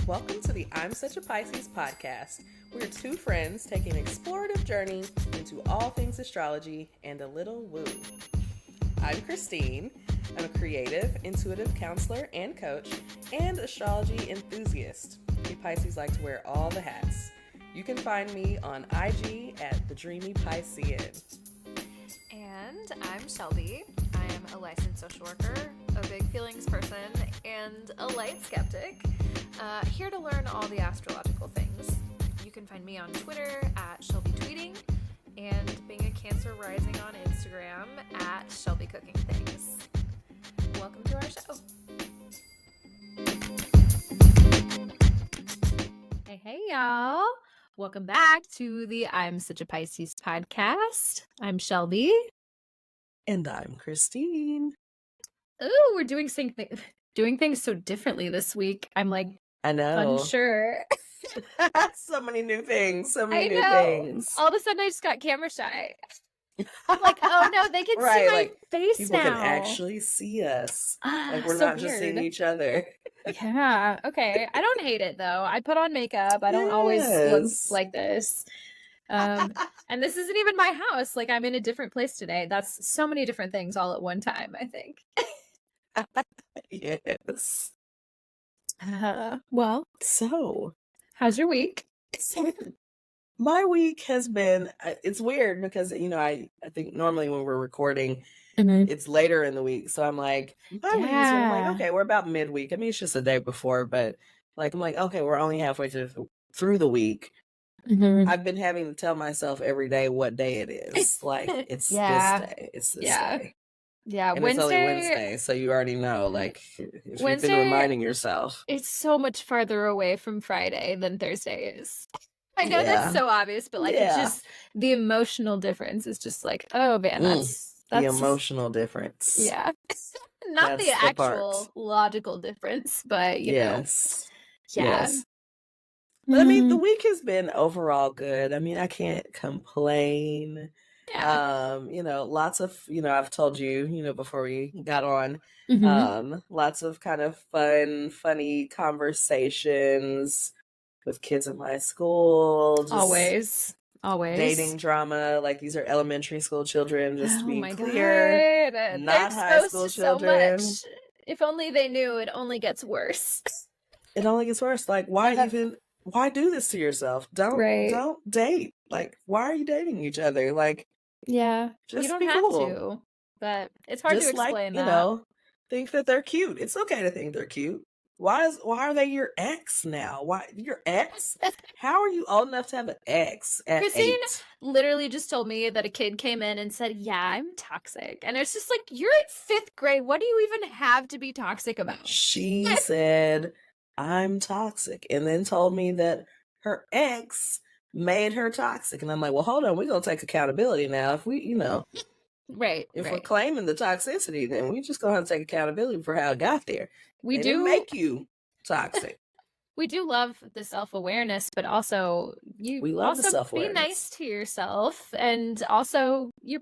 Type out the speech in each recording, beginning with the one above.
Welcome to the I'm Such a Pisces podcast. We're two friends taking an explorative journey into all things astrology and a little woo. I'm Christine. I'm a creative, intuitive counselor and coach, and astrology enthusiast. We Pisces like to wear all the hats. You can find me on IG at The Dreamy Piscean. And I'm Shelby. I am a licensed social worker, a big feelings person, and a light skeptic. Here to learn all the astrological things. You can find me on Twitter at Shelby Tweeting, and being a Cancer rising on Instagram at Shelby Cooking Things. Welcome to our show. Hey y'all. Welcome back to the I'm Such a Pisces podcast. I'm Shelby. And I'm Christine. Oh, we're doing things so differently this week. I'm like, I know. unsure. So many new things. All of a sudden, I just got camera shy. I'm like, oh no, they can right, see my like, face people now. People can actually see us. Like we're so not just seeing each other. Yeah. Okay. I don't hate it though. I put on makeup. I don't always look like this. And this isn't even my house. Like I'm in a different place today. That's so many different things all at one time, I think. Yes. Well, so how's your week? My week has been, it's weird because, I think normally when we're recording, it's later in the week. So I'm like, I'm like, okay, we're about midweek. I mean, it's just the day before, but like, I'm like, okay, we're only halfway through the week. I've been having to tell myself every day what day it is. Like, it's this day. It's this day. Yeah, and Wednesday, it's only Wednesday, so you already know, like, if you've been reminding yourself. It's so much farther away from Friday than Thursday is. I know that's so obvious, but like, it's just, the emotional difference is just like, oh man, that's the emotional difference. Yeah. Not the actual logical difference, but you know. Yeah. Yes. But I mean, the week has been overall good. I mean, I can't complain. Yeah. Lots of, I've told you, before we got on, lots of kind of funny conversations with kids in my school. Just always dating drama. Like, these are elementary school children, just to be clear. God. Not high school children. So much. If only they knew, it only gets worse. It only gets worse. Like, why do this to yourself? Don't date. Like, why are you dating each other? Like, yeah, just you don't be have cool. to, but it's hard to explain that. Think that they're cute. It's okay to think they're cute. Why are they your ex now? Why your ex? How are you old enough to have an ex at Christine 8? literally just told me that a kid came in and said, yeah, I'm toxic. And it's just like, you're in 5th grade. What do you even have to be toxic about? She said, I'm toxic. And then told me that her ex made her toxic. And I'm like, well, hold on. We're going to take accountability now. If we, Right. If we're claiming the toxicity, then we just going to have to take accountability for how it got there. They didn't make you toxic. We do love the self-awareness, but also we love the self-awareness. Be nice to yourself. And also you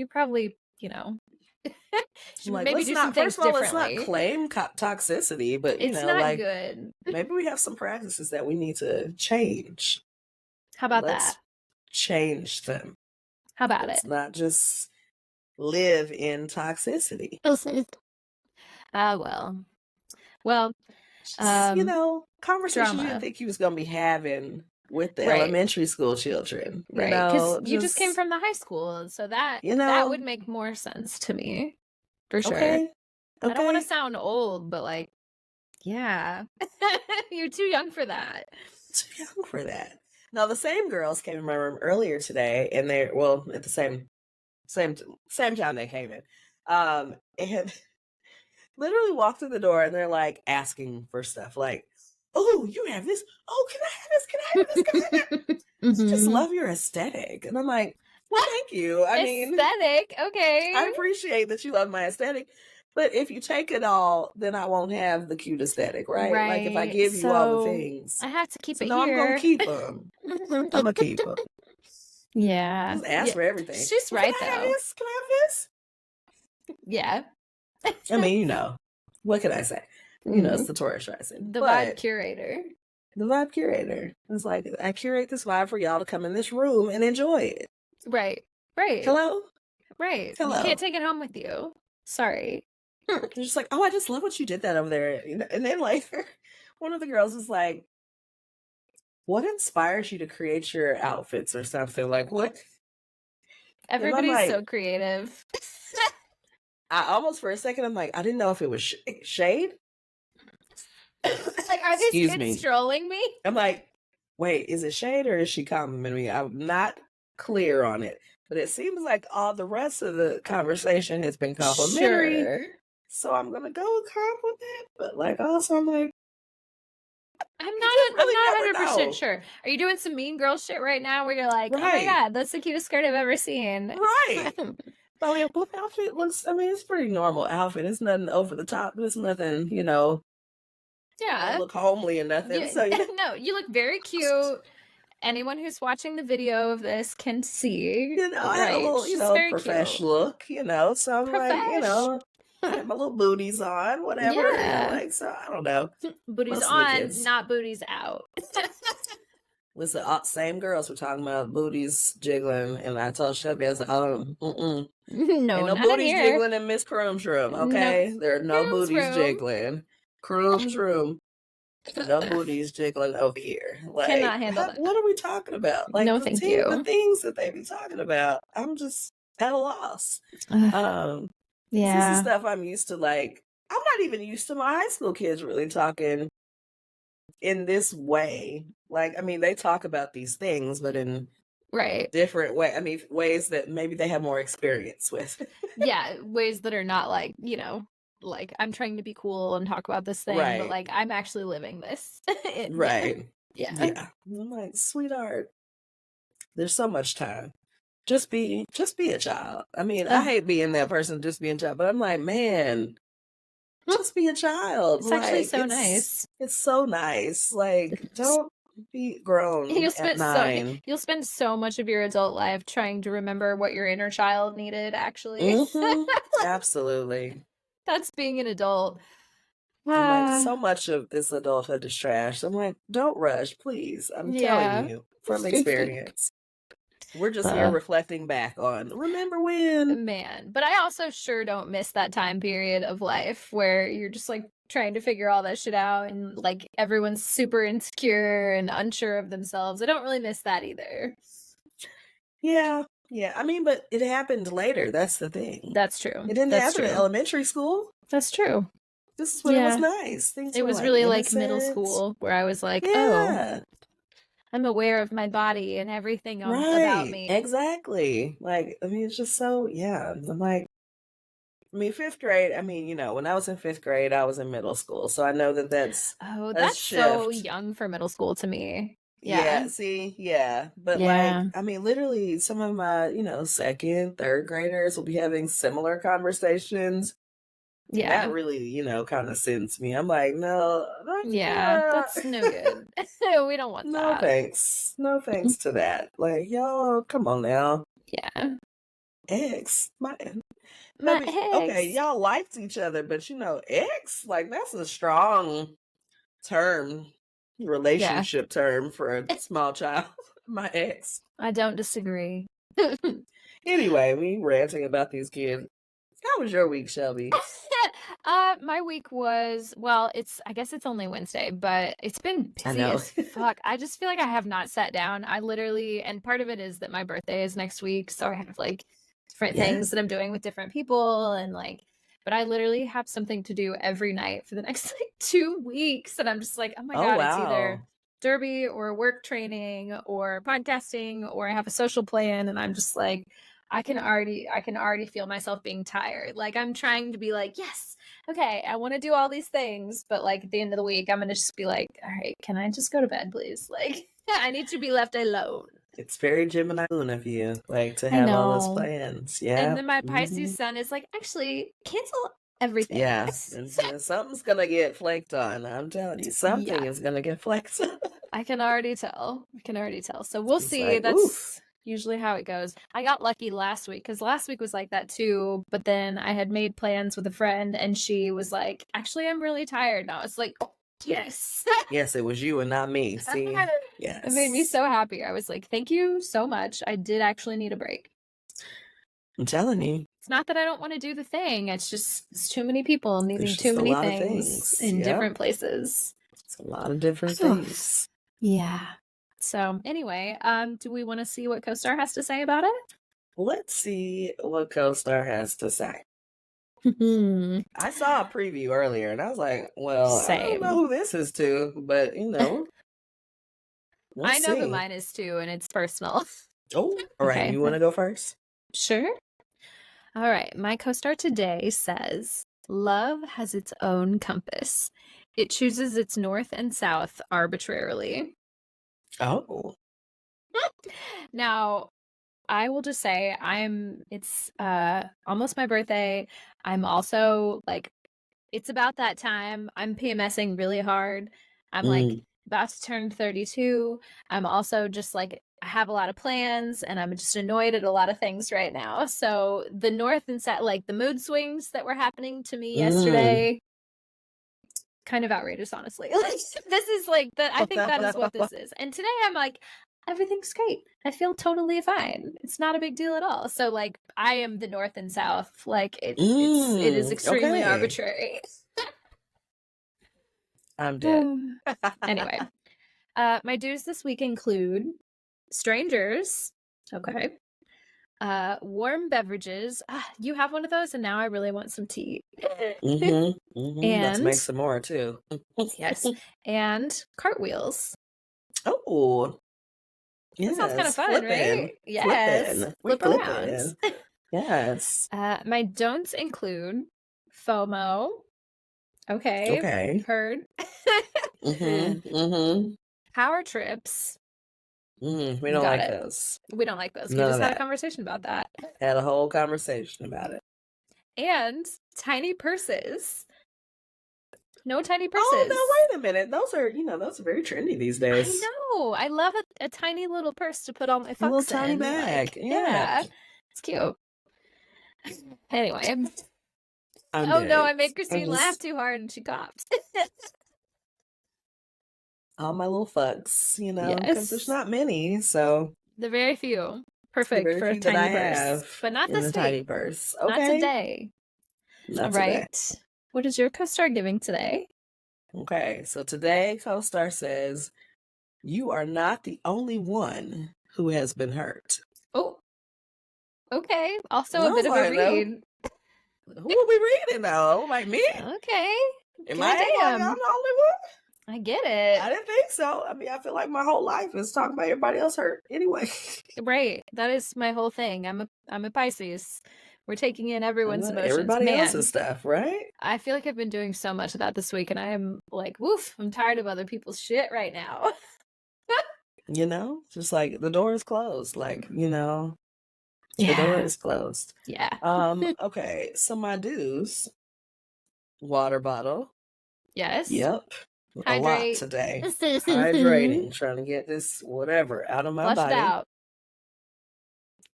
probably, should like, maybe do some things differently. Let's not claim toxicity, but it's not good. Maybe we have some practices that we need to change. How about that? Change them. How about Let's not just live in toxicity. Well, conversations drama. you didn't think you was going to be having with the elementary school children. Right. Because you just came from the high school. So that, that would make more sense to me. For sure. Okay. I don't want to sound old, but like, yeah. You're too young for that. Too young for that. Now, the same girls came in my room earlier today, and at the same time they came in, and literally walked through the door, and they're like asking for stuff, like, "Oh, you have this? Oh, can I have this? Can I have this? Can I have this?" Just love your aesthetic, and I'm like, well, thank you. I mean, aesthetic, okay. I appreciate that you love my aesthetic. But if you take it all, then I won't have the cute aesthetic, right? Like, if I give you all the things, I have to keep it here. I'm going to keep them. I'm going to keep them. Yeah. Just ask for everything. She's right, though. Can I have this? Yeah. I mean, what can I say? It's the Taurus rising. The vibe curator. The vibe curator. It's like, I curate this vibe for y'all to come in this room and enjoy it. Right. Right. Hello? Right. Hello. You can't take it home with you. Sorry. They're just like, oh, I just love what you did that over there. And then like one of the girls was like, what inspires you to create your outfits or something? Like what? Everybody's like, so creative. I almost for a second, I'm like, I didn't know if it was shade. Like, are these kids trolling me? I'm like, wait, is it shade or is she complimenting me? I'm not clear on it. But it seems like all the rest of the conversation has been complimentary. Sure. So I'm gonna go with compliment. But like also I'm like, I'm not 100% sure. Are you doing some mean girl shit right now where you're like, oh my God, that's the cutest skirt I've ever seen? Right. But I mean, what outfit looks, I mean, it's pretty normal outfit. It's nothing over the top. It's nothing, you know. Yeah. Look homely and nothing. So, no, you look very cute. Anyone who's watching the video of this can see. You know, I have a little, you know, professional look, you know. So I'm like, you know, I have my little booties on, whatever. Yeah. You know, like, so I don't know. Booties on, not booties out. Listen, same girls were talking about booties jiggling, and I told Shelby, I was like, no, ain't no booties jiggling in Miss Croom's room, okay? No. There are no booties jiggling. Croom's room, no booties jiggling over here. Like, cannot handle that. What are we talking about? Like, no, thank you. The things that they be talking about, I'm just at a loss. Yeah. This is stuff I'm used to. Like, I'm not even used to my high school kids really talking in this way. Like, I mean, they talk about these things, but in different way. I mean, ways that maybe they have more experience with. Yeah, ways that are not like, you know, like I'm trying to be cool and talk about this thing, but like I'm actually living this. Right. Yeah. I'm like, sweetheart, there's so much time. Just be a child. I mean, I hate being that person, just being a child, but I'm like, man, just be a child. It's actually so nice. It's so nice. Like, don't be grown at 9. You'll spend so much of your adult life trying to remember what your inner child needed, actually. Mm-hmm. Absolutely. That's being an adult. Like, so much of this adulthood is trash. I'm like, don't rush, please. I'm telling you from experience. We're just here reflecting back on, remember when? Man, but I also sure don't miss that time period of life where you're just like trying to figure all that shit out and like everyone's super insecure and unsure of themselves. I don't really miss that either. Yeah. Yeah. I mean, but it happened later. That's the thing. That's true. It didn't happen in elementary school. That's true. This is when it was nice. It was really like middle school where I was like, oh, I'm aware of my body and everything about me. Exactly. Like, I mean, it's just so, I'm like, I mean, 5th grade, I mean, you know, when I was in 5th grade, I was in middle school. So I know that that's so young for middle school to me. Yeah. See, but like, I mean, literally some of my, you know, 2nd, 3rd graders will be having similar conversations. Yeah. That really, you know, kind of sends me. I'm like, no. That's no good. We don't want that. No thanks. No thanks to that. Like, y'all, come on now. Yeah. Ex. Okay, y'all liked each other, but you know, ex, like that's a strong term, relationship term for a small child. My ex. I don't disagree. Anyway, we ranting about these kids. How was your week, Shelby? My week was, well, I guess it's only Wednesday, but it's been busy as fuck. I just feel like I have not sat down. I literally, and part of it is that my birthday is next week, so I have like different things that I'm doing with different people and like, but I literally have something to do every night for the next like 2 weeks. And I'm just like, oh my God, it's either derby or work training or podcasting, or I have a social plan. And I'm just like, I can already feel myself being tired. Like I'm trying to be like, yes, okay, I want to do all these things. But like at the end of the week, I'm going to just be like, all right, can I just go to bed, please? Like I need to be left alone. It's very Gemini moon of you, like to have all those plans. Yeah. And then my Pisces sun is like, actually cancel everything. Yeah. And something's going to get flaked on. I'm telling you, something is going to get flaked on. I can already tell. So we'll see. Like, that's usually how it goes. I got lucky last week because last week was like that too. But then I had made plans with a friend and she was like, actually, I'm really tired now. It's like, Yes. Yes, it was you and not me. See? Yes. It made me so happy. I was like, thank you so much. I did actually need a break. I'm telling you. It's not that I don't want to do the thing. It's just it's too many people needing too many things in different places. It's a lot of different things. Yeah. So anyway, do we want to see what CoStar has to say about it? Let's see what CoStar has to say. I saw a preview earlier and I was like, well, I don't know who this is to, but we'll I know see. who mine is too, and it's personal. Oh, all right. Okay. You want to go first? Sure. All right. My CoStar today says, love has its own compass. It chooses its north and south arbitrarily. Oh. Now, I will just say it's almost my birthday. I'm also like, it's about that time. I'm PMSing really hard. I'm like about to turn 32. I'm also just like, I have a lot of plans and I'm just annoyed at a lot of things right now. So the north and south, like the mood swings that were happening to me yesterday, kind of outrageous, honestly. Like, this is like I think that is what this is. And today I'm like, everything's great. I feel totally fine. It's not a big deal at all. So like, I am the north and south. Like it is extremely arbitrary. I'm dead. Anyway, my dues this week include strangers. Okay. Warm beverages. You have one of those, and now I really want some tea. And let's make some more too. Yes, and cartwheels. Oh, yes. That sounds kind of fun, right? Yes, flip around. Yes. My don'ts include FOMO. Okay. Heard. Power trips. We don't like those. We don't like those. We just had a conversation about that. Had a whole conversation about it. And tiny purses. No tiny purses. Oh, no, wait a minute. Those are very trendy these days. I know. I love a tiny little purse to put all my fucks in. A little tiny bag. Like, yeah. It's cute. Anyway. I'm no, I made Christine laugh too hard and she coughed. All my little fucks, because there's not many, so. The very few. Perfect for a tiny purse. But not this day. Tiny purse. Okay. Not today. All right. What is your CoStar giving today? Okay, so today CoStar says, you are not the only one who has been hurt. Oh, okay. Also a bit of a read. Who are we reading though? Like me? Okay. Am I the only one? I get it. I didn't think so. I mean, I feel like my whole life is talking about everybody else hurt anyway. Right. That is my whole thing. I'm a Pisces. We're taking in everyone's emotions. Everybody else's stuff, right? I feel like I've been doing so much of that this week, and I am like, woof, I'm tired of other people's shit right now. Just like the door is closed. Like, the door is closed. Yeah. Okay, so my dues. Water bottle. Yes. Yep. A lot today. Hydrating. Trying to get this whatever out of my body. Out.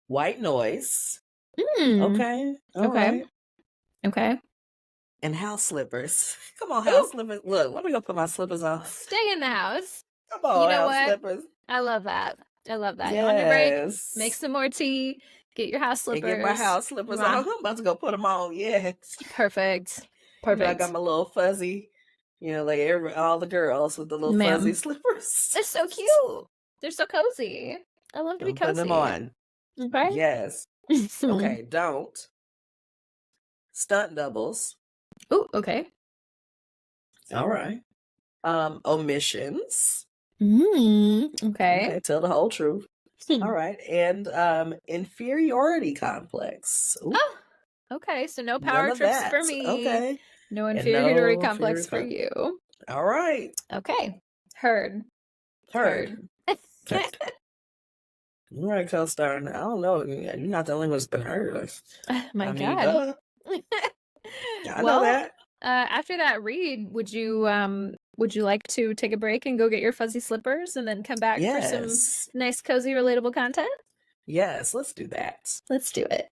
White noise. Okay. Right. Okay. And house slippers. Come on, house slippers. Look, let me go put my slippers on. Stay in the house. Come on, house slippers. I love that. Yes. On your break, make some more tea. Get your house slippers. And get my house slippers on. I'm about to go put them on. Yes. Perfect. I got my little fuzzy, like all the girls with the little fuzzy slippers. They're so cute. They're so cozy. I love to be cozy. Put them on. Okay. Yes. Okay. Don't. Stunt doubles. Oh, okay. All right. Omissions. Okay. Tell the whole truth. All right. And inferiority complex. Ooh. Oh, okay. So no power trips for me. Okay. No inferiority complex for you. All right. Okay. Heard. All right, CoStar. I don't know. You're not the only one who's been heard. My God. I know that. After that read, would you like to take a break and go get your fuzzy slippers and then come back for some nice, cozy, relatable content? Yes, let's do that. Let's do it.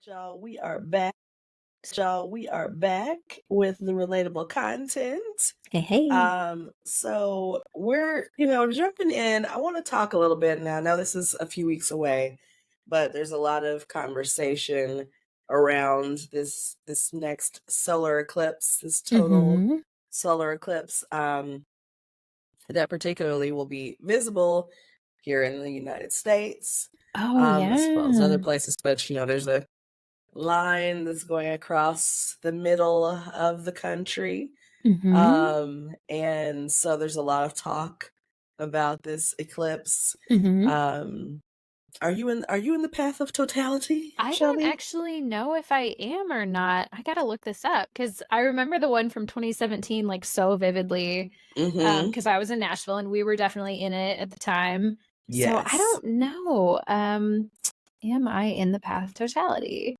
Y'all, we are back. We are back with the relatable content. Hey. So we're, jumping in. I want to talk a little bit now. I know this is a few weeks away, but there's a lot of conversation around this next solar eclipse, this total solar eclipse, that particularly will be visible here in the United States. As well as other places, but there's a line that's going across the middle of the country. And so there's a lot of talk about this eclipse. Are you in the path of totality, I Shelby? don't actually know if I am or not. I gotta look this up because I remember the one from 2017 like so vividly. Because I was in Nashville and we were definitely in it at the time. Yes. So I don't know. Am I in the path of totality?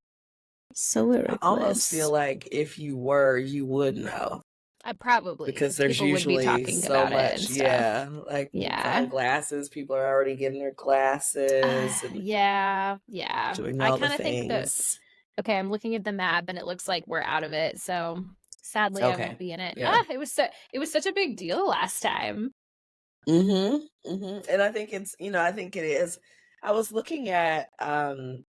Solar eclipse. I almost feel like if you were, you would know. I probably, because there's people usually would be talking so about much, it and stuff. like Yeah. glasses. People are already getting their glasses. And yeah. doing I all kind the of think that. things. Okay, I'm looking at the map and it looks like we're out of it. So sadly, I won't be in it. Yeah. It was such a big deal last time. And I think it's, I think it is. I was looking at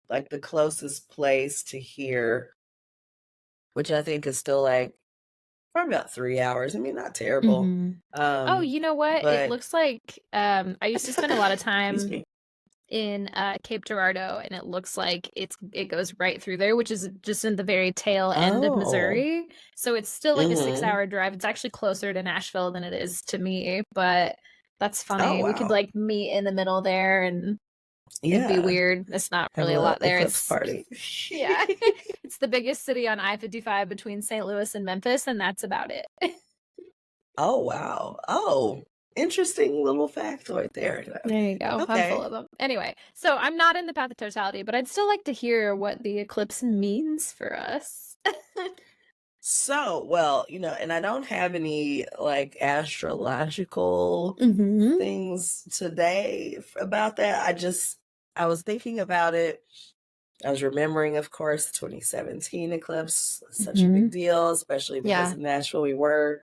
like the closest place to here, which I think is still like probably about 3 hours. I mean, not terrible. Oh, you know what? It looks like I used to spend a lot of time in Cape Girardeau, and it looks like it goes right through there, which is just in the very tail end of Missouri. So it's still like a 6-hour drive. It's actually closer to Nashville than it is to me, but that's funny. We could like meet in the middle there, and it'd be weird. It's not really a lot there. Eclipse party. Yeah, it's the biggest city on I-55 between St. Louis and Memphis, and that's about it. Oh wow! Oh, interesting little factoid there. There you go. Okay. I'm full of them. Anyway, so I'm not in the path of totality, but I'd still like to hear what the eclipse means for us. So, well, and I don't have any like astrological things today about that. I was thinking about it. I was remembering, of course, the 2017 eclipse, such a big deal, especially because in Nashville we were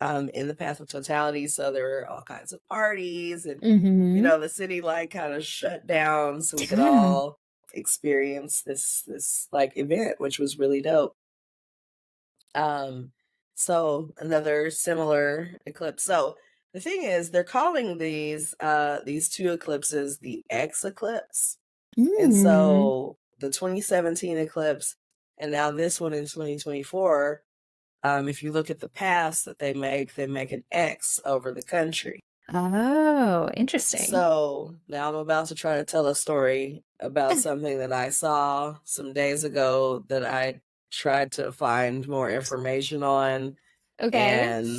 in the path of totality. So there were all kinds of parties and, the city like kind of shut down so we could all experience this like event, which was really dope. So another similar eclipse. So the thing is, they're calling these two eclipses the X eclipse. And so the 2017 eclipse and now this one in 2024, if you look at the paths that they make an X over the country. Oh, interesting. So now I'm about to try to tell a story about something that I saw some days ago that I tried to find more information on. Okay. And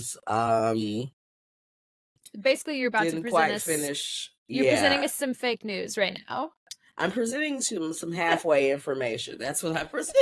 basically you're about to didn't present quite us finish. You're presenting us some fake news right now. I'm presenting some halfway information. That's what I present.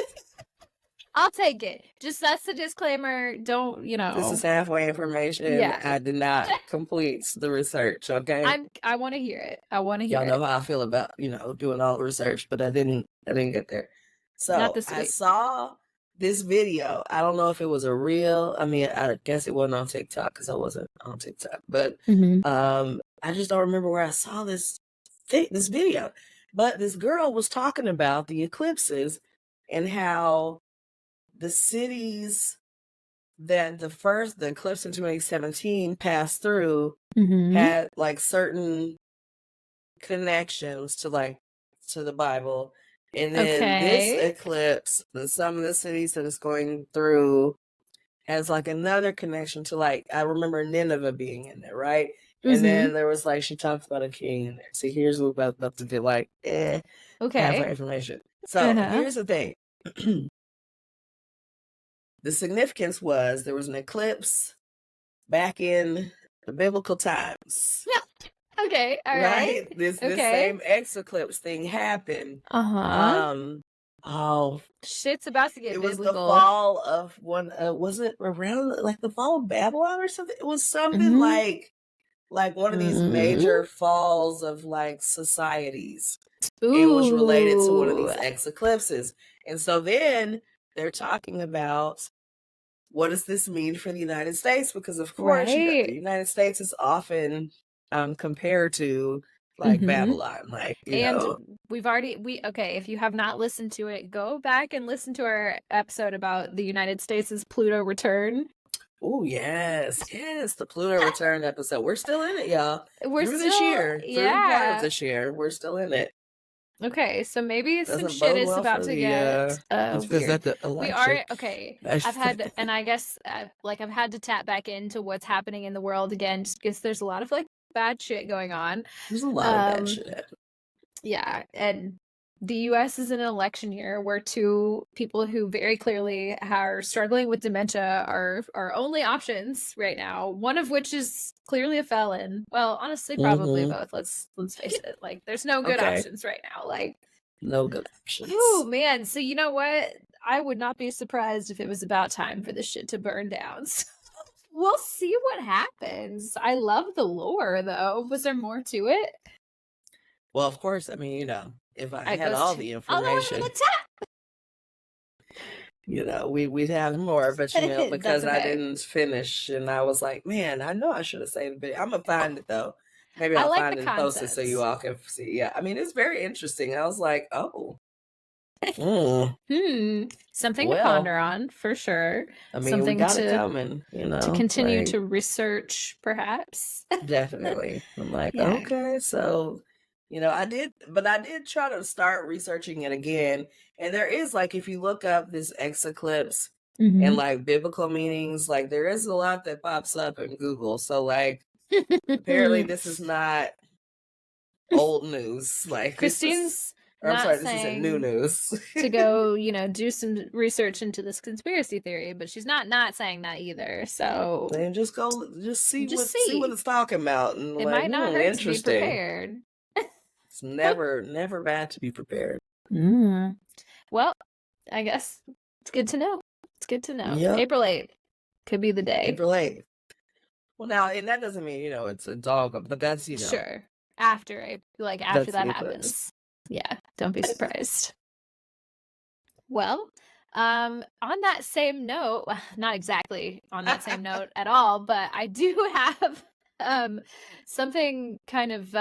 I'll take it. Just that's the disclaimer. Don't, This is halfway information. Yeah. I did not complete the research, okay? I want to hear it. I want to hear Y'all know how I feel about, doing all the research, but I didn't get there. So Not this I week. saw this video. I don't know if it was a reel. I mean, I guess it wasn't on TikTok because I wasn't on TikTok. But I just don't remember where I saw this video. But this girl was talking about the eclipses and how the cities that the eclipse in 2017 passed through had like certain connections to the Bible. And then this eclipse, some of the cities that it's going through has like another connection to like, I remember Nineveh being in there, right? And then there was like, she talks about a king in there. So here's what we're about to do, like, half our information. So here's the thing. The significance was there was an eclipse back in the biblical times. Okay, all right. This same X eclipse thing happened. Oh, shit's about to get it biblical. was the fall of one. Was it around like the fall of Babylon or something? It was something like like one of these major falls of like societies. Ooh. It was related to one of these eclipses. And so then they're talking about, what does this mean for the United States? Because of course, the United States is often compared to like Babylon, like, you know. Okay, if you have not listened to it, go back and listen to our episode about the United States' Pluto return. Oh, yes, the Pluto return episode. We're still in it, y'all. This year, through part of this year, we're still in it. Okay, so maybe some shit is about to get weird. We are okay. I've had, and I guess like I've had to tap back into what's happening in the world again, just because there's a lot of like bad shit going on. There's a lot of bad shit happening. Yeah, and the US is in an election year where two people who very clearly are struggling with dementia are only options right now. One of which is clearly a felon. Well, honestly, probably both. Let's face it. Like, there's no good options right now. Like, no good options. Oh man! So you know what? I would not be surprised if it was about time for this shit to burn down. So we'll see what happens. I love the lore, though. Was there more to it? Well, of course. I mean, you know, if I had all the information, you know, we'd have more. But you know, because I didn't finish, and I was like, man, I know I should have saved the video. I'm gonna find it though. Maybe I'll find it and post it so you all can see. Yeah, I mean, it's very interesting. I was like, oh. Something to ponder on for sure. I mean, something we got it coming, you know, to continue to research, perhaps. Definitely. I'm like, okay, so you know, I did try to start researching it again. And there is, like, if you look up this eclipse and like biblical meanings, like there is a lot that pops up in Google. So like apparently this is not old news. Like Christine's this isn't new news. To go, you know, do some research into this conspiracy theory, but she's not saying that either. So then just see what it's talking about, and it might not hurt to be prepared. It's never bad to be prepared. Well, I guess it's good to know. It's good to know. Yep. April 8th could be the day. April 8th. Well, now, and that doesn't mean, you know, it's a dog, but that's, you know. Sure. After that happens. Yeah, don't be surprised. Well, on that same note, not exactly on that same note at all, but I do have something kind of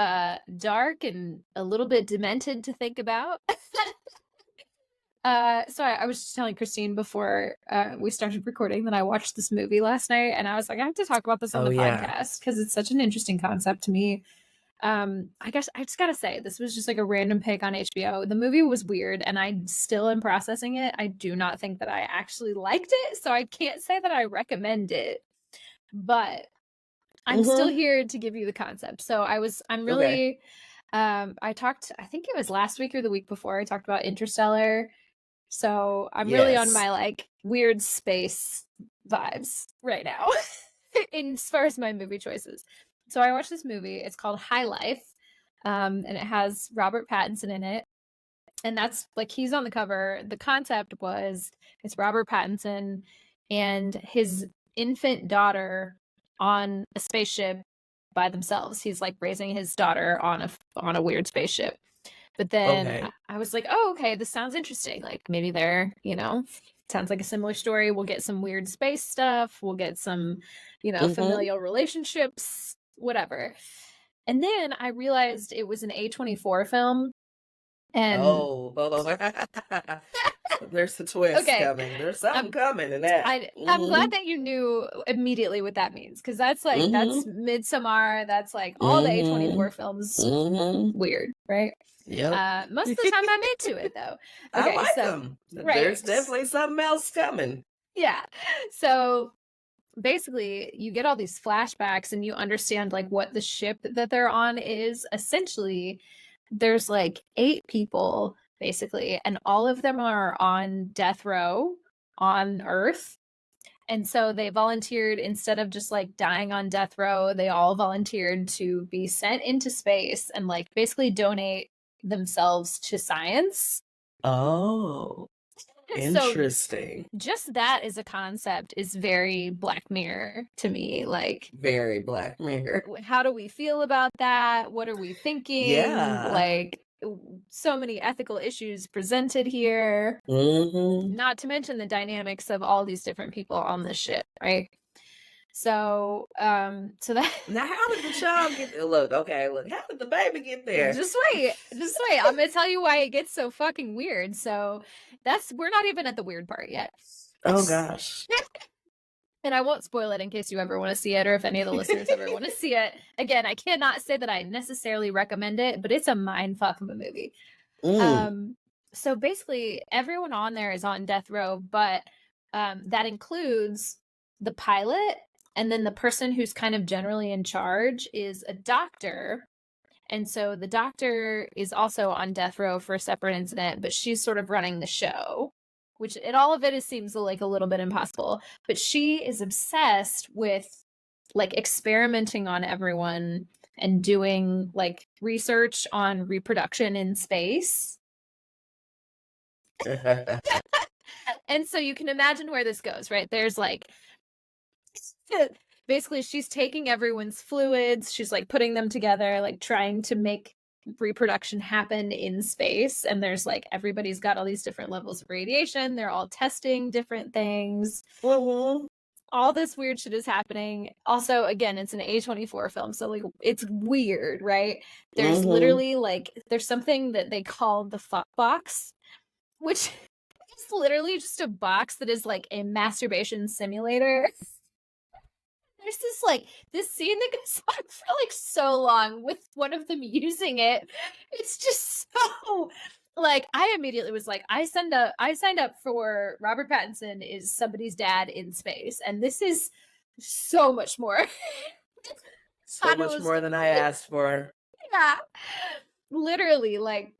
dark and a little bit demented to think about. So I was just telling Christine before we started recording that I watched this movie last night, and I was like, I have to talk about this on the podcast because it's such an interesting concept to me. I guess I just gotta say, this was just like a random pick on HBO. The movie was weird, and I still am processing it. I do not think that I actually liked it, so I can't say that I recommend it. But I'm still here to give you the concept. So I'm really, I think it was last week or the week before, I talked about Interstellar. So I'm really on my like weird space vibes right now as far as my movie choices. So I watched this movie. It's called High Life, and it has Robert Pattinson in it. And that's like, he's on the cover. The concept was it's Robert Pattinson and his infant daughter on a spaceship by themselves. He's like raising his daughter on a weird spaceship. But then I was like, oh, okay, this sounds interesting. Like maybe they're, you know, sounds like a similar story. We'll get some weird space stuff. We'll get some, you know, familial relationships, whatever. And then I realized it was an A24 film. And there's a twist coming. There's something coming in that. I'm glad that you knew immediately what that means, because that's like that's Midsommar. That's like all the A24 films. Weird, right? Yeah. Most of the time I'm into it though. Okay, I like them. Right. There's definitely something else coming. Yeah. So basically you get all these flashbacks and you understand like what the ship that they're on is. Essentially, there's like 8 people basically, and all of them are on death row on Earth. And so they volunteered, instead of just like dying on death row, they all volunteered to be sent into space and like basically donate themselves to science. Oh. Interesting. So just that as a concept is very Black Mirror to me. Like, very Black Mirror. How do we feel about that? What are we thinking? Yeah. Like, so many ethical issues presented here. Mm-hmm. Not to mention the dynamics of all these different people on this ship, right? So that now, how did the child get there? Look, how did the baby get there? Just wait. I'm gonna tell you why it gets so fucking weird. So we're not even at the weird part yet. Oh gosh. And I won't spoil it in case you ever want to see it, or if any of the listeners ever want to see it. Again, I cannot say that I necessarily recommend it, but it's a mindfuck of a movie. So basically, everyone on there is on death row, but that includes the pilot, and then the person who's kind of generally in charge is a doctor. And so the doctor is also on death row for a separate incident, but she's sort of running the show, which in all of it seems like a little bit impossible. But she is obsessed with like experimenting on everyone and doing like research on reproduction in space. And so you can imagine where this goes, right? There's like basically she's taking everyone's fluids, she's like putting them together, like trying to make reproduction happen in space. And there's like everybody's got all these different levels of radiation, they're all testing different things. All this weird shit is happening. Also, again, it's an A24 film, so like it's weird, right? There's literally like there's something that they call the fuck box, which is literally just a box that is like a masturbation simulator. There's this scene that goes on for like so long with one of them using it. It's just so like I immediately was like, I signed up for Robert Pattinson is somebody's dad in space, and this is so much more. So much more than I asked for. Yeah, literally, like,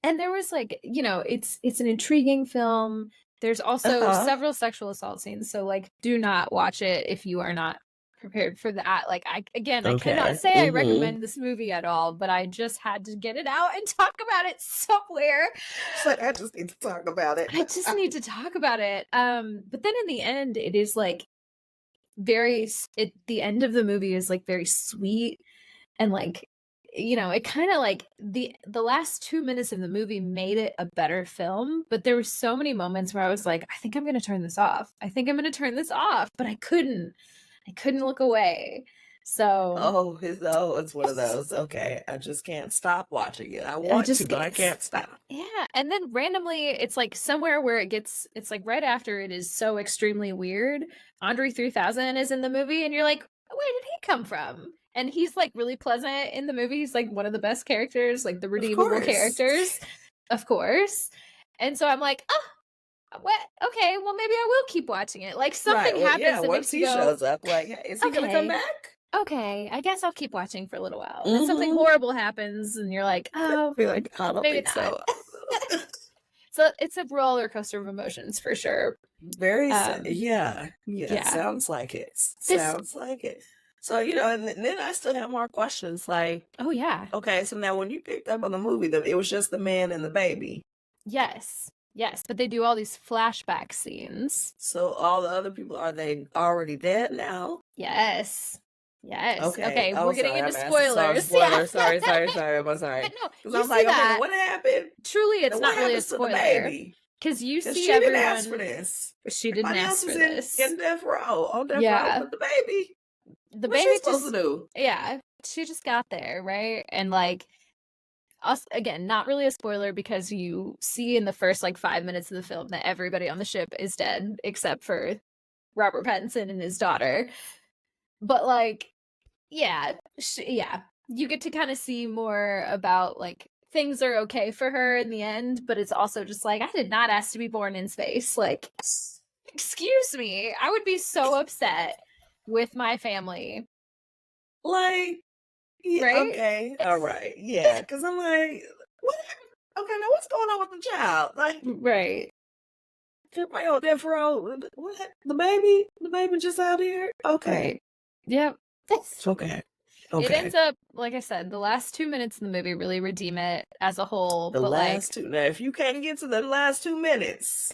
and there was like, it's an intriguing film. There's also several sexual assault scenes, so like, do not watch it if you are not prepared for that. Like, I cannot say I recommend this movie at all, but I just had to get it out and talk about it somewhere. It's like, I just need to talk about it. But then in the end, it is like the end of the movie is like very sweet, and like, it kind of like the last 2 minutes of the movie made it a better film, but there were so many moments where I was like, I think I'm going to turn this off. But I couldn't look away. So it's one of those. Okay, I just can't stop watching it. I want to, but I can't stop. Yeah, and then randomly, it's like somewhere where it's like right after it is so extremely weird. Andre 3000 is in the movie, and you're like, where did he come from? And he's like really pleasant in the movie. He's like one of the best characters, like the redeemable characters, of course. And so I'm like, what? Okay, well maybe I will keep watching it. Like something happens that once makes you go, shows up, like, hey, is he gonna come back? Okay, I guess I'll keep watching for a little while. And something horrible happens, and you're like, oh, I feel like I don't think so. So it's a roller coaster of emotions for sure. Very, yeah. Sounds like it. Sounds like it. So, and then I still have more questions. Like, oh yeah. Okay, so now when you picked up on the movie, it was just the man and the baby. Yes, but they do all these flashback scenes. So all the other people, are they already dead now? Yes. Okay. Oh, we're getting into spoilers. Sorry. I'm sorry. But no, because I'm like, okay, what happened? Truly, it's not really a spoiler. Because you see everyone. Didn't ask for this. She didn't ask for this. In death row, on death row with the baby. The What's baby she supposed to do? Yeah, she just got there, right? And like, us again, not really a spoiler because you see in the first like 5 minutes of the film that everybody on the ship is dead except for Robert Pattinson and his daughter. But like, yeah, you get to kind of see more about like things are okay for her in the end, but it's also just like, I did not ask to be born in space. Like, excuse me, I would be so upset with my family. Like, yeah, right? Okay, all right, yeah, because I'm like, what? Okay, now what's going on with the child? Like, right? My old death row. What? The baby just out here. Okay. Right. Yep. It's okay. It ends up, like I said, the last 2 minutes in the movie really redeem it as a whole. Now, if you can't get to the last 2 minutes,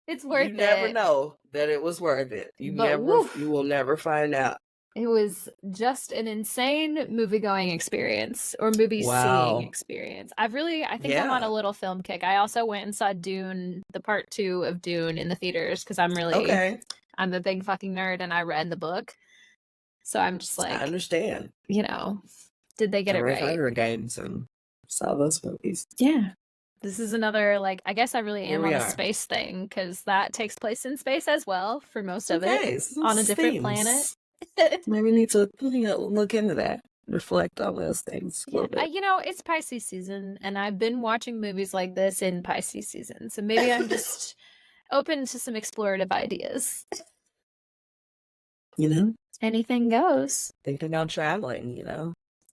It's worth it. You never know that it was worth it. You will never find out. It was just an insane movie-going experience or movie-seeing experience. I think I'm on a little film kick. I also went and saw Dune, the part 2 of Dune in the theaters because I'm a big fucking nerd and I read the book. So I'm just like, I understand. Did they get it right? Hunger Games and saw those movies. Yeah. This is another, I guess I really am on a space thing because that takes place in space as well for most of it on a different planet. Maybe need to look into that, reflect on those things a little bit. It's Pisces season, and I've been watching movies like this in Pisces season, so maybe I'm just open to some explorative ideas. Anything goes. Thinking about traveling,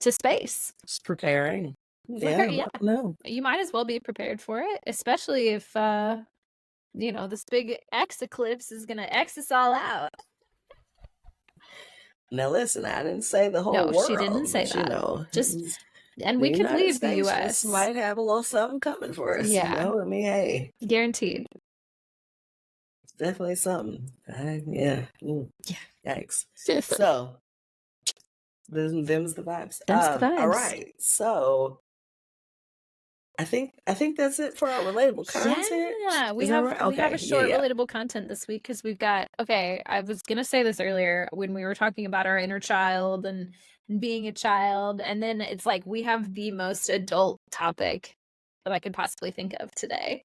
to space. Just preparing. No. You might as well be prepared for it, especially if this big X eclipse is gonna X us all out. Now listen, I didn't say the whole world. No, she didn't say that. Just and we could leave the U.S. Might have a little something coming for us. Yeah. Hey, guaranteed. Definitely something. Yeah. Yikes. So, them's the vibes. All right. So, I think that's it for our relatable content. Yeah, we have a short relatable content this week because we've got. Okay, I was gonna say this earlier when we were talking about our inner child and being a child, and then it's like we have the most adult topic that I could possibly think of today.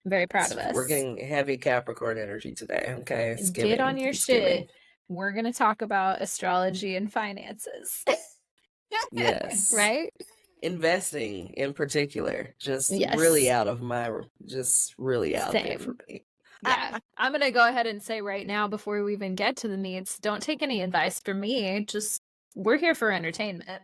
I'm very proud of us. We're getting heavy Capricorn energy today. Okay, get on your shit. We're gonna talk about astrology and finances. Yes. Right. Investing in particular, just really out there for me. Yeah, I'm gonna go ahead and say right now before we even get to the meats, don't take any advice from me. Just we're here for entertainment.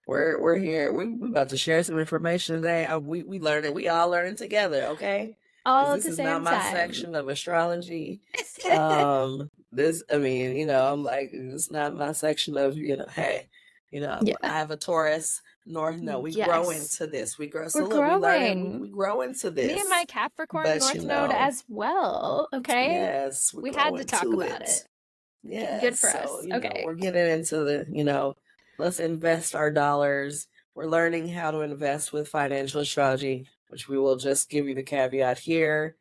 We're here. We're about to share some information today. We learning. We all learning together. Okay. All at the same time. This is not my section of astrology. I'm like, it's not my section of hey. I have a Taurus. We grow into this. We grow. So we're growing. We grow into this. Me and my Capricorn North Node as well. Okay. Yes. We had to talk about it. Yeah. Good for us. Okay. We're getting into the, let's invest our dollars. We're learning how to invest with financial astrology, which we will just give you the caveat here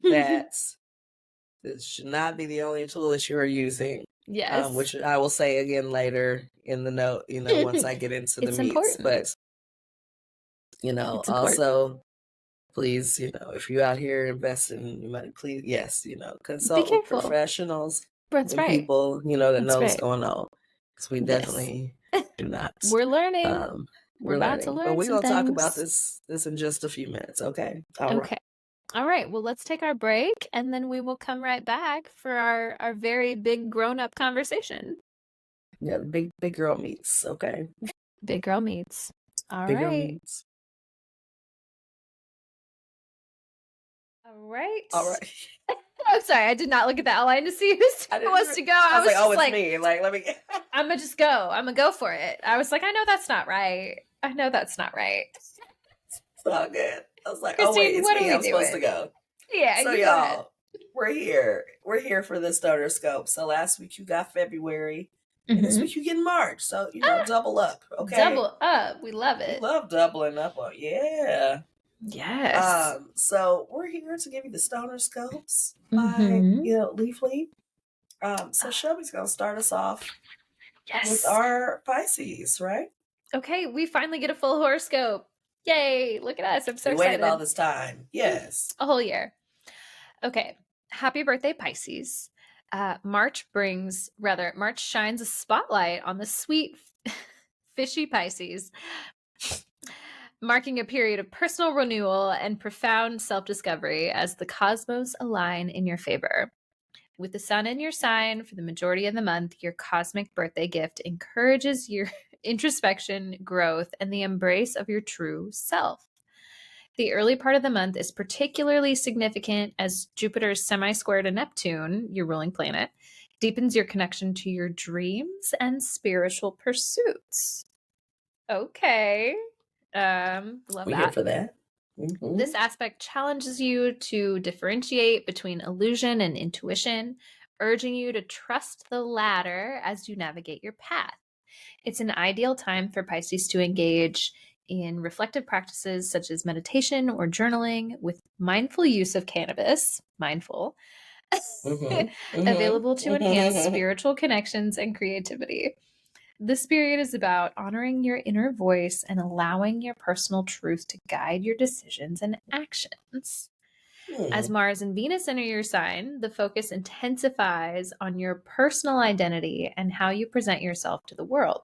that this should not be the only tool that you are using. Yes. Which I will say again later in the note, once I get into the meats. But, also, please, if you're out here investing, you might please, consult with professionals. That's right. People, that know what's going on. Because we definitely do not. We're learning. We're about to learn. But we're going to talk about this in just a few minutes, okay? Okay. All right, well, let's take our break, and then we will come right back for our very big grown-up conversation. Yeah, big girl meets, okay? Big girl meets. All big right. Girl meets. All right. All right. I'm sorry, I did not look at that line to see who was to go. I was like, it's me. Like, let me... I'm going to just go. I'm going to go for it. I was like, I know that's not right. It's all good. I was like, Christine, it's me. I'm supposed to go. Yeah. So y'all, we're here. We're here for the Stoner Scope. So last week you got February. And this week you get March. So, double up. Okay. Double up. We love it. We love doubling up on. Yeah. Yes. So we're here to give you the Stoner Scopes by, Leaf Leaf. So Shelby's going to start us off with our Pisces, right? Okay. We finally get a full horoscope. Yay, look at us. I'm so excited. Waited all this time. Yes. A whole year. Okay. Happy birthday, Pisces. March shines a spotlight on the sweet, fishy Pisces, marking a period of personal renewal and profound self-discovery as the cosmos align in your favor. With the sun in your sign for the majority of the month, your cosmic birthday gift encourages your introspection, growth, and the embrace of your true self. The early part of the month is particularly significant as Jupiter's semi-square to Neptune, your ruling planet, deepens your connection to your dreams and spiritual pursuits. Okay. Love We're that. here for that. This aspect challenges you to differentiate between illusion and intuition, urging you to trust the latter as you navigate your path. It's an ideal time for Pisces to engage in reflective practices such as meditation or journaling with mindful use of cannabis, available to enhance spiritual connections and creativity. This period is about honoring your inner voice and allowing your personal truth to guide your decisions and actions. As Mars and Venus enter your sign, the focus intensifies on your personal identity and how you present yourself to the world.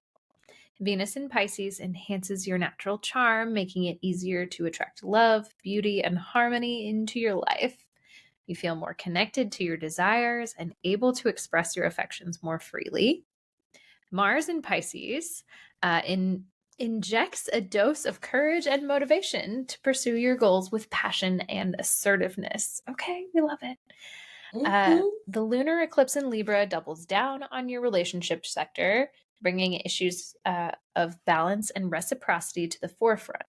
Venus in Pisces enhances your natural charm, making it easier to attract love, beauty, and harmony into your life. You feel more connected to your desires and able to express your affections more freely. Mars in Pisces injects a dose of courage and motivation to pursue your goals with passion and assertiveness. Okay, we love it. The lunar eclipse in Libra doubles down on your relationship sector, bringing issues of balance and reciprocity to the forefront.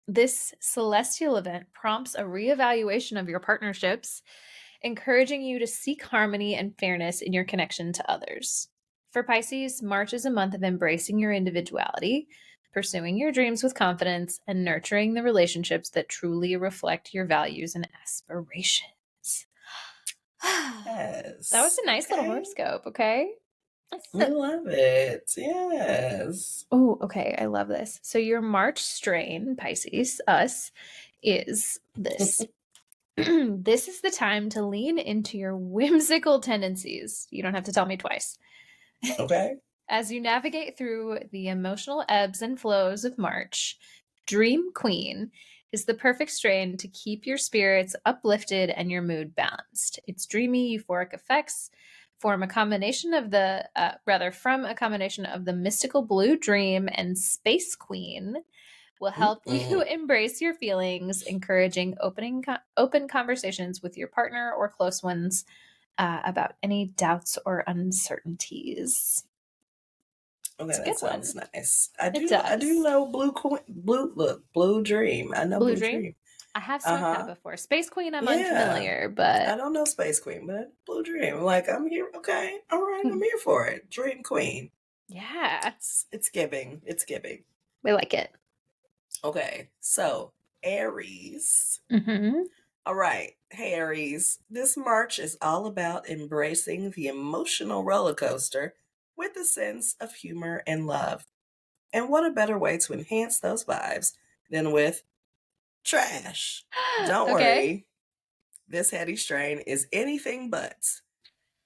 This celestial event prompts a reevaluation of your partnerships, encouraging you to seek harmony and fairness in your connection to others. For Pisces, March is a month of embracing your individuality, pursuing your dreams with confidence, and nurturing the relationships that truly reflect your values and aspirations. Yes. That was a nice little horoscope, okay? We love it. Yes. Oh, okay. I love this. So your March strain, Pisces, us, is this. This is the time to lean into your whimsical tendencies. You don't have to tell me twice. Okay. As you navigate through the emotional ebbs and flows of March, Dream Queen is the perfect strain to keep your spirits uplifted and your mood balanced. Its dreamy, euphoric effects from a combination of the mystical blue dream and Space Queen will help you embrace your feelings, encouraging open conversations with your partner or close ones about any doubts or uncertainties. Okay, that sounds nice. I do know Blue Dream. I know Blue Dream. I have smoked that before. Space Queen, I'm unfamiliar, but I don't know Space Queen, but Blue Dream. Like, I'm here. Okay, all right, I'm here for it. Dream Queen. Yeah, it's giving. It's giving. We like it. Okay, so Aries. All right, hey Aries. This March is all about embracing the emotional roller coaster with a sense of humor and love. And what a better way to enhance those vibes than with trash. Don't worry. This heady strain is anything but.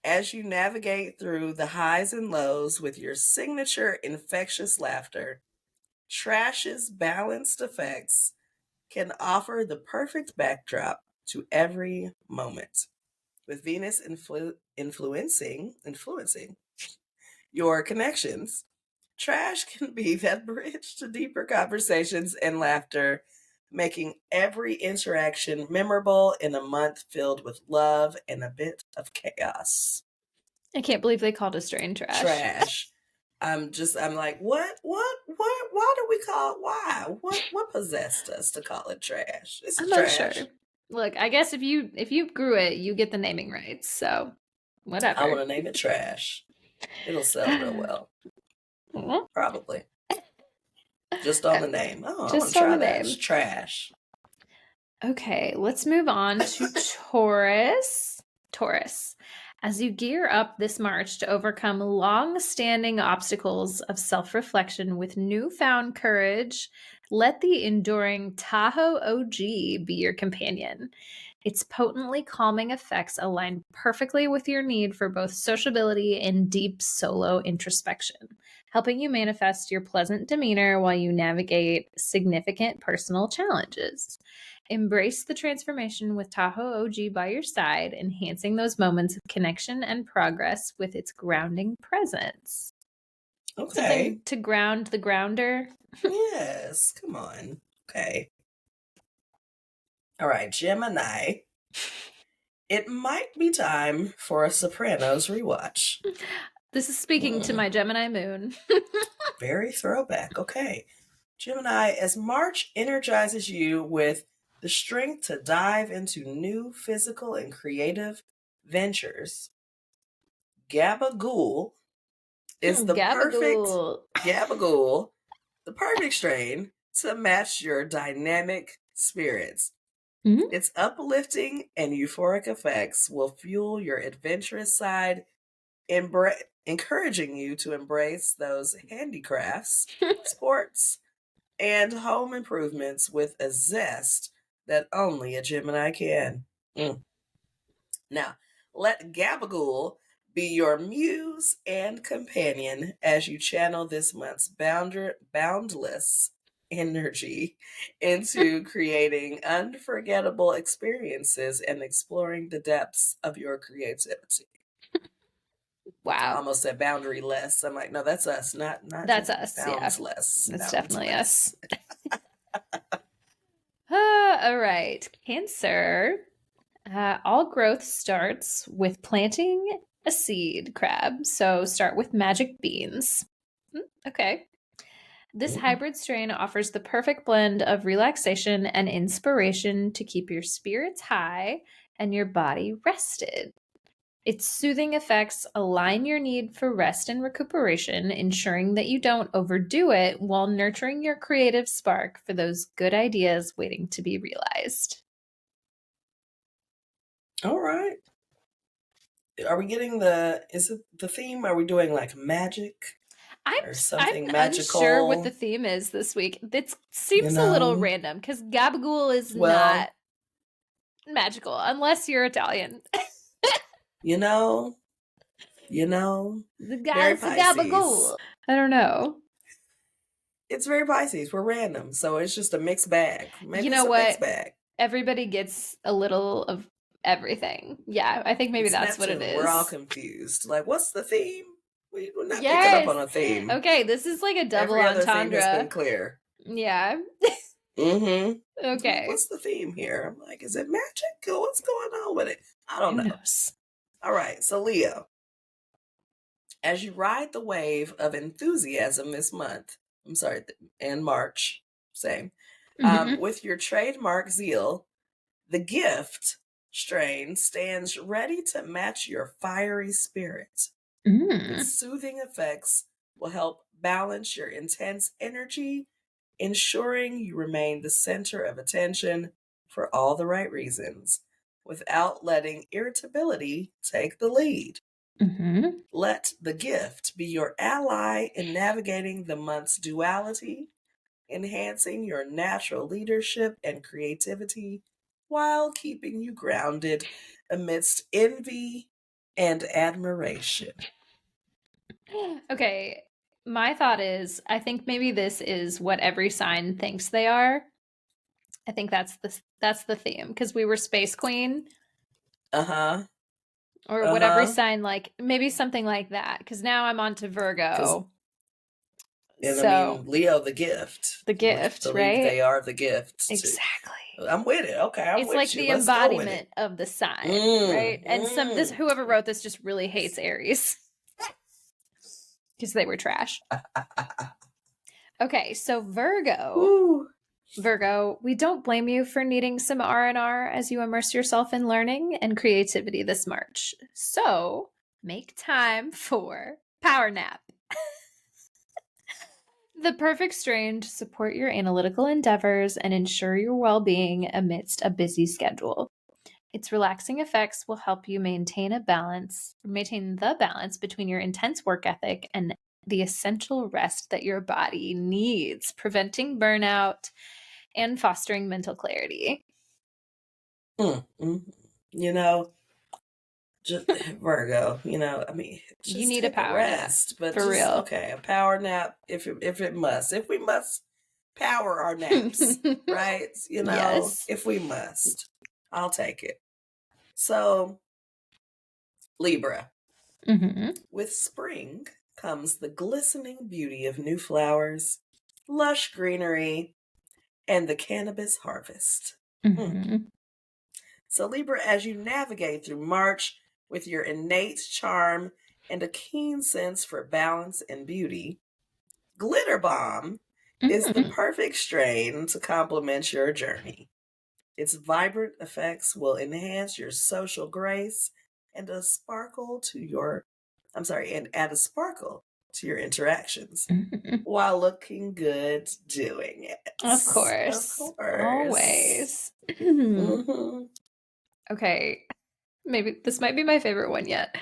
As you navigate through the highs and lows with your signature infectious laughter, trash's balanced effects can offer the perfect backdrop to every moment. With Venus influencing your connections, trash can be that bridge to deeper conversations and laughter, making every interaction memorable in a month filled with love and a bit of chaos. I can't believe they called a strain trash. I'm like, what? Why do we call it? Why? What possessed us to call it trash? It's I'm trash. not sure. Look, I guess if you grew it, you get the naming rights. So, whatever. I want to name it trash. It'll sell real well. Probably. Just on the name. Oh, just I want to try that. It's trash. Okay, let's move on to Taurus. As you gear up this March to overcome long-standing obstacles of self-reflection with newfound courage, let the enduring Tahoe OG be your companion. Its potently calming effects align perfectly with your need for both sociability and deep solo introspection, helping you manifest your pleasant demeanor while you navigate significant personal challenges. Embrace the transformation with Tahoe OG by your side, enhancing those moments of connection and progress with its grounding presence. Okay. Something to ground the grounder. Yes, come on. Okay. All right, Gemini. It might be time for a Sopranos rewatch. This is speaking to my Gemini moon. Very throwback. Okay. Gemini, as March energizes you with the strength to dive into new physical and creative ventures, Gabagool is the perfect strain to match your dynamic spirits. Mm-hmm. Its uplifting and euphoric effects will fuel your adventurous side, encouraging you to embrace those handicrafts, sports, and home improvements with a zest that only a Gemini can. Now, let Gabagool be your muse and companion as you channel this month's boundless energy into creating unforgettable experiences and exploring the depths of your creativity. Wow. I almost said boundaryless. I'm like, no, that's us, not that's us. Boundless. Yeah. That's definitely us. All right. Cancer. All growth starts with planting a seed, crab. So start with magic beans. Okay. This hybrid strain offers the perfect blend of relaxation and inspiration to keep your spirits high and your body rested. Its soothing effects align your need for rest and recuperation, ensuring that you don't overdo it while nurturing your creative spark for those good ideas waiting to be realized. All right. Are we getting is it the theme? Are we doing like magic? I'm unsure what the theme is this week. It seems a little random because Gabagool is not magical unless you're Italian. The very Pisces. I don't know. It's very Pisces. We're random, so it's just a mixed bag. Maybe you know it's a what? Mixed bag. Everybody gets a little of everything. Yeah, I think maybe that's Neptune. What it is. We're all confused. Like, what's the theme? We're not picking up on a theme. Okay, this is like a double entendre. Every other theme has been clear. Yeah. Okay. What's the theme here? I'm like, is it magic? What's going on with it? I don't know. All right, so Leo, as you ride the wave of enthusiasm this month, and March, same, with your trademark zeal, the gift strain stands ready to match your fiery spirit. Its soothing effects will help balance your intense energy, ensuring you remain the center of attention for all the right reasons, without letting irritability take the lead. Let the gift be your ally in navigating the month's duality, enhancing your natural leadership and creativity while keeping you grounded amidst envy and admiration. Okay, my thought is, I think maybe this is what every sign thinks they are. I think that's the theme, because we were Space Queen. Or what every sign, like, maybe something like that, because now I'm on to Virgo. And so, I mean, Leo, the gift. The gift, right? They are the gifts. Exactly. I'm with it. Okay, I'm with you. It's like the embodiment of the sign, right? And whoever wrote this just really hates Aries. Because they were trash. Okay, so Virgo. Ooh. Virgo, we don't blame you for needing some R&R as you immerse yourself in learning and creativity this March. So, make time for Power Nap. The perfect strain to support your analytical endeavors and ensure your well-being amidst a busy schedule. Its relaxing effects will help you maintain the balance between your intense work ethic and the essential rest that your body needs, preventing burnout and fostering mental clarity. Just Virgo, I mean, just you need a power rest, nap, but for real. Okay, a power nap if we must power our naps, right? Yes. If we must, I'll take it. So, Libra, with spring comes the glistening beauty of new flowers, lush greenery, and the cannabis harvest. So, Libra, as you navigate through March with your innate charm and a keen sense for balance and beauty, Glitter Bomb is the perfect strain to complement your journey. Its vibrant effects will enhance your social grace and add a sparkle to your interactions while looking good doing it. Of course. Of course. Always. Okay. Maybe this might be my favorite one yet.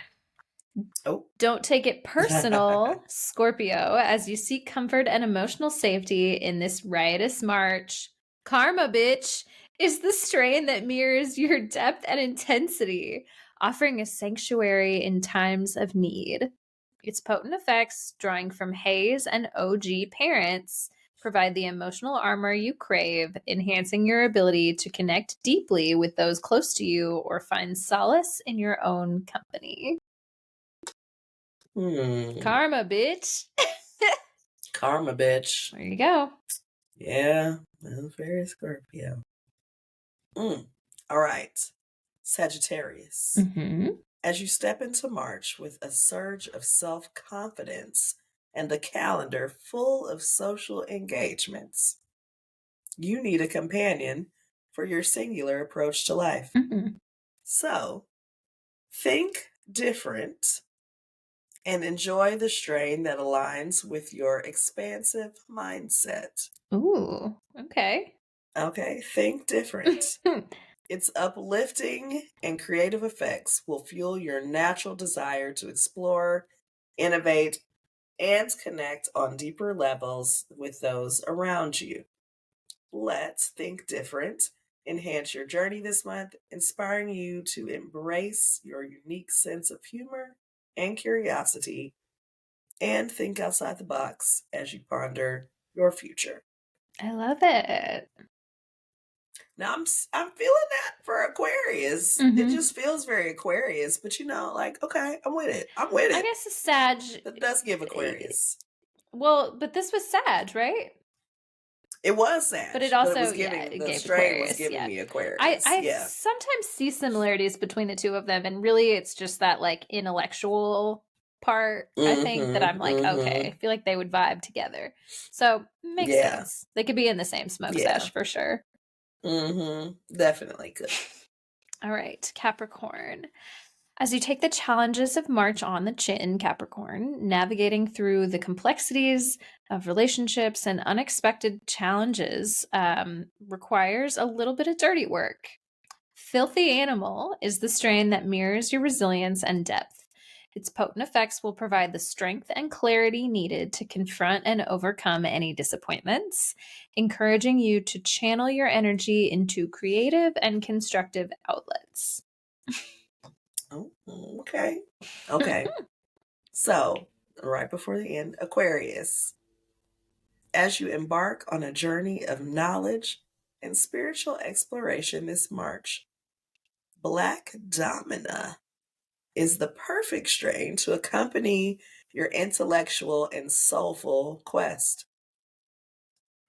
Oh. Don't take it personal, Scorpio, as you seek comfort and emotional safety in this riotous March. Karma, bitch, is the strain that mirrors your depth and intensity, offering a sanctuary in times of need. Its potent effects, drawing from Hayes and OG parents, provide the emotional armor you crave, enhancing your ability to connect deeply with those close to you or find solace in your own company. Karma, bitch. Karma, bitch. There you go. Yeah, that's very Scorpio. All right. Sagittarius. As you step into March with a surge of self-confidence and a calendar full of social engagements, you need a companion for your singular approach to life. So, think different and enjoy the strain that aligns with your expansive mindset. Ooh, okay. Okay, think different. Its uplifting and creative effects will fuel your natural desire to explore, innovate, and connect on deeper levels with those around you. Let's think different. Enhance your journey this month, inspiring you to embrace your unique sense of humor and curiosity and think outside the box as you ponder your future. I love it. Now I'm feeling that for Aquarius. It just feels very Aquarius, but okay, I'm with it. I guess the Sag. It does give Aquarius. Well, but this was Sag, right? It was Sag, but it also was giving the strain was giving me Aquarius. I sometimes see similarities between the two of them, and really, it's just that like intellectual part. I think that I'm like, okay, I feel like they would vibe together. So makes sense. They could be in the same smoke sesh for sure. Definitely could. All right, Capricorn. As you take the challenges of March on the chin, Capricorn, navigating through the complexities of relationships and unexpected challenges requires a little bit of dirty work. Filthy Animal is the strain that mirrors your resilience and depth. Its potent effects will provide the strength and clarity needed to confront and overcome any disappointments, encouraging you to channel your energy into creative and constructive outlets. Oh, okay. So, right before the end, Aquarius. As you embark on a journey of knowledge and spiritual exploration this March, Black Domina is the perfect strain to accompany your intellectual and soulful quest.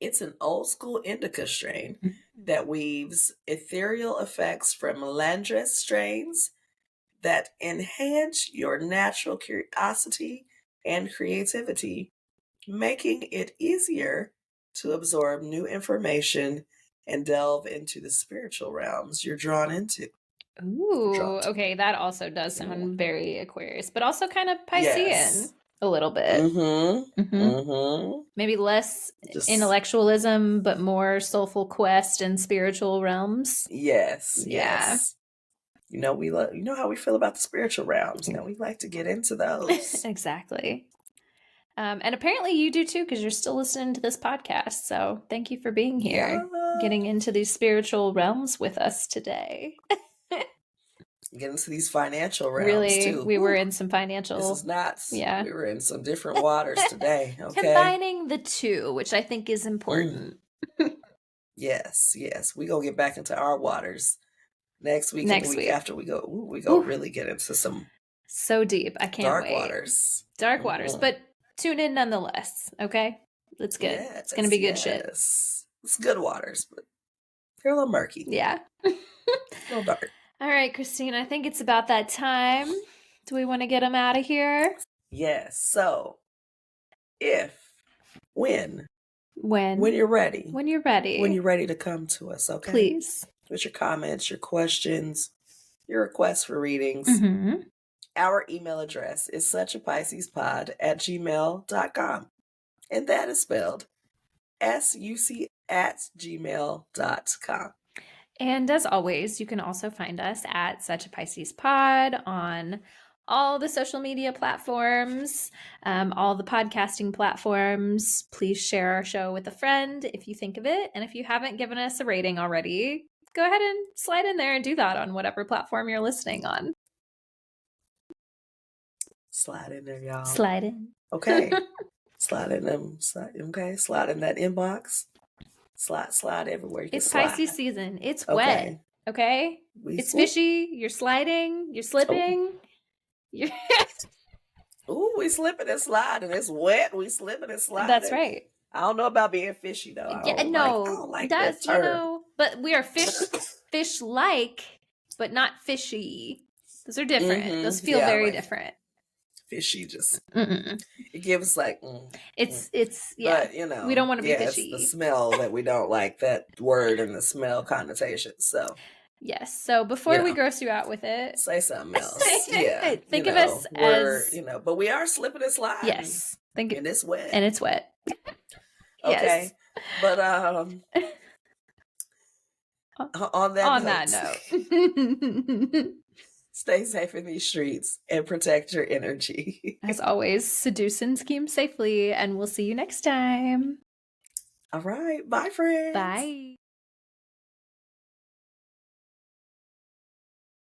It's an old school indica strain that weaves ethereal effects from Landress strains that enhance your natural curiosity and creativity, making it easier to absorb new information and delve into the spiritual realms you're drawn into. Ooh, okay, that also does sound very Aquarius, but also kind of Piscean a little bit. Maybe less intellectualism, but more soulful quest and spiritual realms. Yes. You know how we feel about the spiritual realms. We like to get into those. Exactly. And apparently you do too, because you're still listening to this podcast. So thank you for being here, getting into these spiritual realms with us today. Get into these financial realms really, too. We were in some financial. This is nuts. Yeah, we were in some different waters today. Okay, combining the two, which I think is important. Yes, we gonna get back into our waters next week. And the week after we go really get into some so deep. I can't dark wait. Dark waters, but tune in nonetheless. Okay, that's good. Yes, it's gonna be good shit. It's good waters, but they're a little murky. Yeah, a little dark. All right, Christine, I think it's about that time. Do we want to get them out of here? Yes. So, when When you're ready. When you're ready. When you're ready to come to us, okay? Please. With your comments, your questions, your requests for readings. Mm-hmm. Our email address is suchapiscespod@gmail.com. And that is spelled suc@gmail.com. And as always, you can also find us at Such a Pisces Pod on all the social media platforms, all the podcasting platforms. Please share our show with a friend if you think of it. And if you haven't given us a rating already, go ahead and slide in there and do that on whatever platform you're listening on. Slide in there, y'all. Slide in. Okay. Slide in them. Okay. Slide in that inbox. Slide everywhere. It's Pisces season. It's wet. Okay? It's fishy. You're sliding. You're slipping. Ooh, we slipping and sliding. It's wet. We slipping and sliding. That's right. I don't know about being fishy though. I don't like that term. You know, but we are fish-like, but not fishy. Those are different. Mm-hmm. Those feel very different. Fishy just it gives like it's yeah. But, you know, we don't want to be fishy. It's the smell that we don't like, that word and the smell connotation. So yes. So before we gross you out with it, say something else. Yeah. Think of us as but we are slipping and sliding. Yes. And it's wet. And it's wet. Okay. Yes. But on that note. Stay safe in these streets and protect your energy. As always, seduce and scheme safely, and we'll see you next time. All right. Bye, friends. Bye.